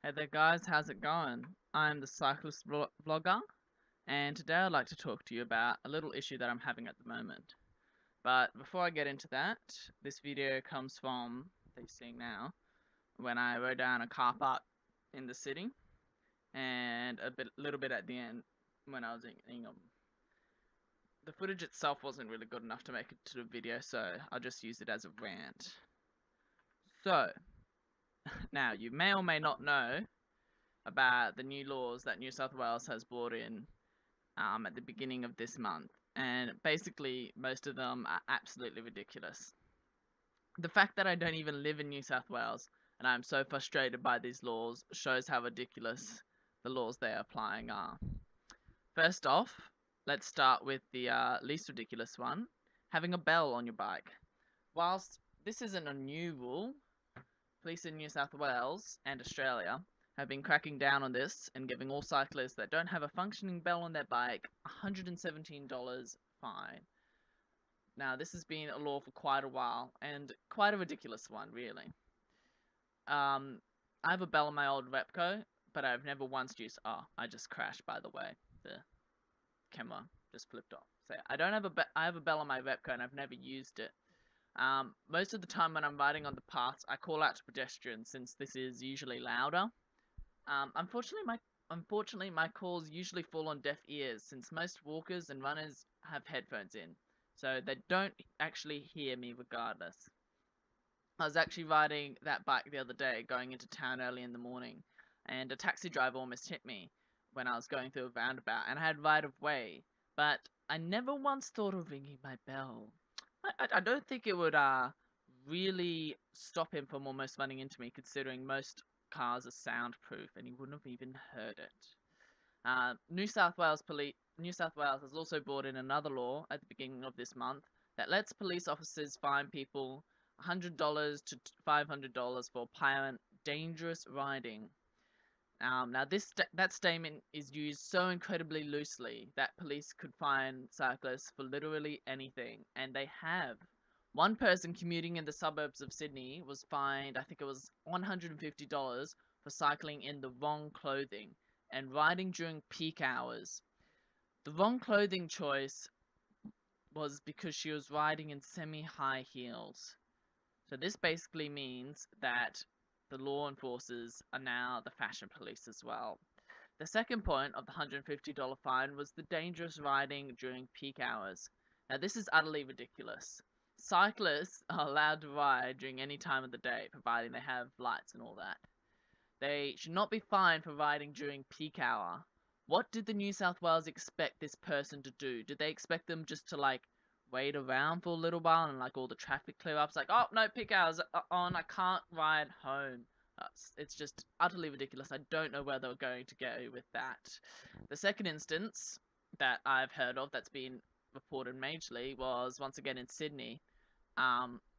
Hey there guys, how's it going? I'm the cyclist vlogger, and today I'd like to talk to you about a little issue that I'm having at the moment. But before I get into that, this video comes from, that you're seeing now, when I rode down a car park in the city, and little bit at the end when I was in Ingham. The footage itself wasn't really good enough to make it to the video, so I'll just use it as a rant. So, now you may or may not know about the new laws that New South Wales has brought in at the beginning of this month, and basically most of them are absolutely ridiculous. The fact that I don't even live in New South Wales and I'm so frustrated by these laws shows how ridiculous the laws they are applying are. First off, let's start with the least ridiculous one, having a bell on your bike. Whilst this isn't a new rule, police in New South Wales and Australia have been cracking down on this and giving all cyclists that don't have a functioning bell on their bike $117 fine. Now, this has been a law for quite a while and quite a ridiculous one, really. I have a bell on my old Repco, but I've never once used. Oh, I just crashed, by the way. The camera just flipped off. So I don't have I have a bell on my Repco and I've never used it. Most of the time when I'm riding on the paths, I call out to pedestrians since this is usually louder. Unfortunately, my calls usually fall on deaf ears since most walkers and runners have headphones in, so they don't actually hear me regardless. I was actually riding that bike the other day, going into town early in the morning, and a taxi driver almost hit me when I was going through a roundabout, and I had right of way, but I never once thought of ringing my bell. I don't think it would really stop him from almost running into me, considering most cars are soundproof, and he wouldn't have even heard it. New South Wales has also brought in another law at the beginning of this month that lets police officers fine people $100 to $500 for apparent dangerous riding. Now, that statement is used so incredibly loosely that police could fine cyclists for literally anything, and they have. One person commuting in the suburbs of Sydney was fined, I think it was $150 for cycling in the wrong clothing and riding during peak hours. The wrong clothing choice was because she was riding in semi-high heels. So this basically means that the law enforcers are now the fashion police as well. The second point of the $150 fine was the dangerous riding during peak hours. Now this is utterly ridiculous. Cyclists are allowed to ride during any time of the day, providing they have lights and all that. They should not be fined for riding during peak hour. What did the New South Wales expect this person to do? Did they expect them just to like wait around for a little while and like all the traffic clear up? It's like, oh no, peak hours on, I can't ride home. It's just utterly ridiculous. I don't know where they're going to go with that. The second instance that I've heard of that's been reported majorly was once again in Sydney,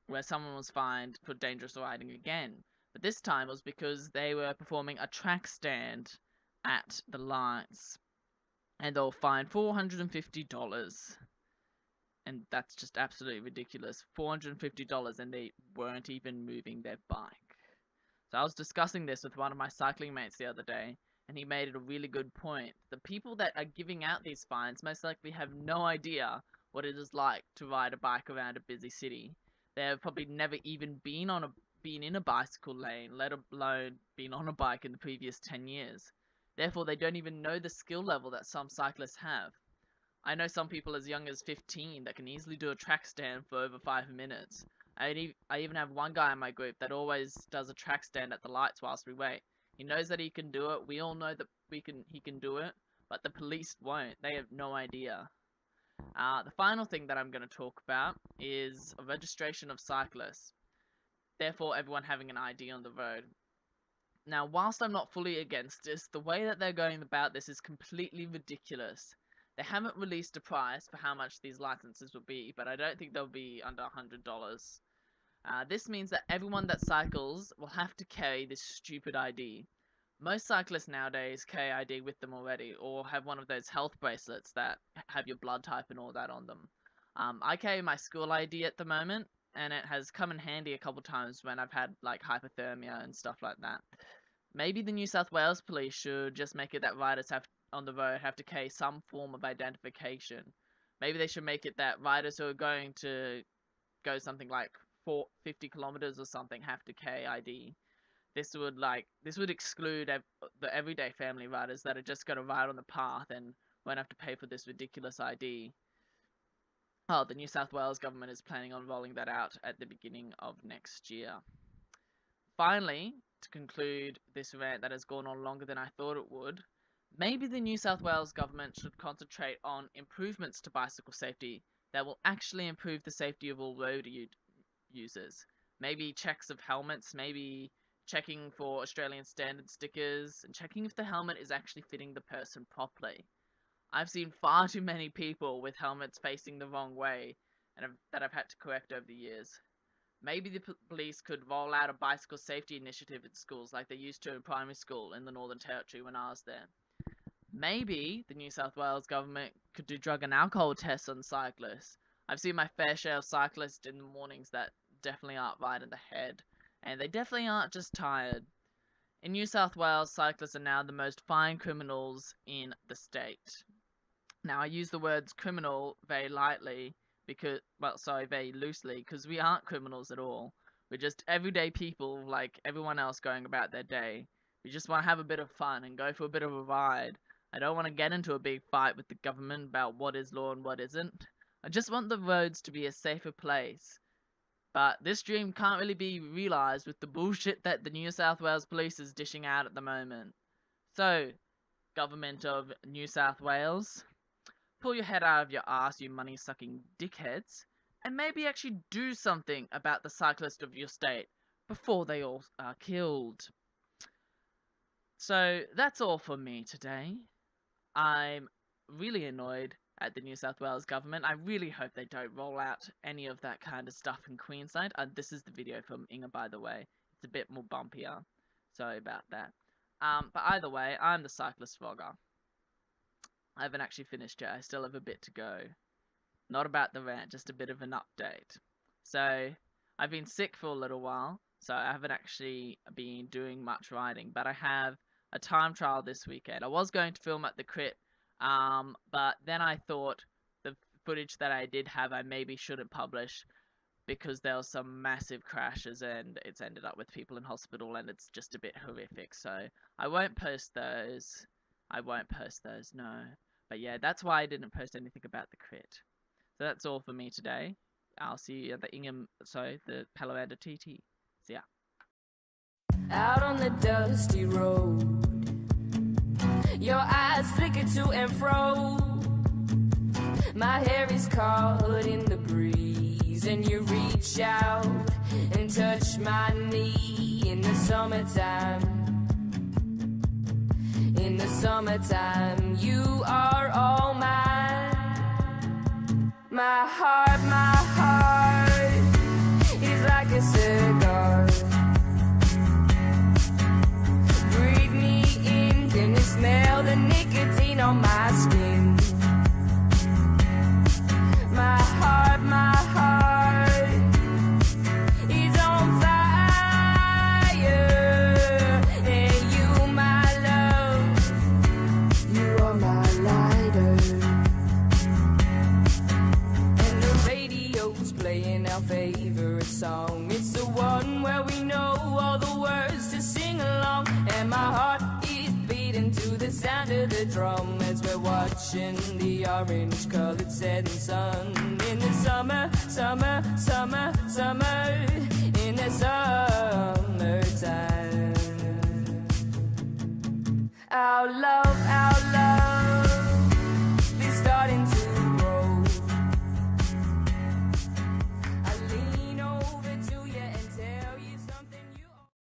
where someone was fined for dangerous riding again. But this time it was because they were performing a track stand at the lights, and they were fined $450. And that's just absolutely ridiculous. $450, and they weren't even moving their bike. So I was discussing this with one of my cycling mates the other day, and he made it a really good point. The people that are giving out these fines most likely have no idea what it is like to ride a bike around a busy city. They've probably never even been in a bicycle lane, let alone been on a bike in the previous 10 years. Therefore, they don't even know the skill level that some cyclists have. I know some people as young as 15 that can easily do a track stand for over 5 minutes. I even have one guy in my group that always does a track stand at the lights whilst we wait. He knows that he can do it. We all know that he can do it, but the police won't. They have no idea. The final thing that I'm going to talk about is a registration of cyclists. Therefore, everyone having an ID on the road. Now, whilst I'm not fully against this, the way that they're going about this is completely ridiculous. They haven't released a price for how much these licenses will be, but I don't think they'll be under $100. This means that everyone that cycles will have to carry this stupid ID. Most cyclists nowadays carry ID with them already, or have one of those health bracelets that have your blood type and all that on them. I carry my school ID at the moment, and it has come in handy a couple times when I've had like hypothermia and stuff like that. Maybe the New South Wales police should just make it that riders on the road have to carry some form of identification. Maybe they should make it that riders who are going to go something like 50 kilometers or something have to carry ID. This would exclude the everyday family riders that are just going to ride on the path and won't have to pay for this ridiculous ID. Oh, the New South Wales government is planning on rolling that out at the beginning of next year. Finally, to conclude this rant that has gone on longer than I thought it would, maybe the New South Wales government should concentrate on improvements to bicycle safety that will actually improve the safety of all road users. Maybe checks of helmets, maybe checking for Australian standard stickers, and checking if the helmet is actually fitting the person properly. I've seen far too many people with helmets facing the wrong way that I've had to correct over the years. Maybe the police could roll out a bicycle safety initiative in schools like they used to in primary school in the Northern Territory when I was there. Maybe the New South Wales government could do drug and alcohol tests on cyclists. I've seen my fair share of cyclists in the mornings that definitely aren't right in the head, and they definitely aren't just tired. In New South Wales, cyclists are now the most fined criminals in the state. Now, I use the words criminal very lightly very loosely, because we aren't criminals at all. We're just everyday people like everyone else going about their day. We just want to have a bit of fun and go for a bit of a ride. I don't want to get into a big fight with the government about what is law and what isn't. I just want the roads to be a safer place. But this dream can't really be realised with the bullshit that the New South Wales police is dishing out at the moment. So, government of New South Wales, pull your head out of your ass, you money-sucking dickheads, and maybe actually do something about the cyclists of your state before they all are killed. So that's all for me today. I'm really annoyed at the New South Wales government. I really hope they don't roll out any of that kind of stuff in Queensland. This is the video from Inga, by the way. It's a bit more bumpier. Sorry about that. But either way, I'm the cyclist vlogger. I haven't actually finished yet. I still have a bit to go. Not about the rant, just a bit of an update. So, I've been sick for a little while, so I haven't actually been doing much riding, but I have a time trial this weekend. I was going to film at the crit, but then I thought the footage that I did have I maybe shouldn't publish because there was some massive crashes and it's ended up with people in hospital and it's just a bit horrific. So I won't post those. No. But yeah, that's why I didn't post anything about the crit. So that's all for me today. I'll see you at the Palawanda TT. See ya. Out on the dusty road, your eyes flicker to and fro. My hair is caught in the breeze, and you reach out and touch my knee in the summertime. In the summertime, you are all mine. My heart is like a cigar. Breathe me in, can you smell the nicotine on my skin? My heart is on fire. And you, my love, you are my lighter. And the radio's playing our favorite song. It's the one where we know all the words to sing along. And my heart is beating to the sound of the drum as we're watching the orange-colored setting sun. In the summer, in the summertime. Our love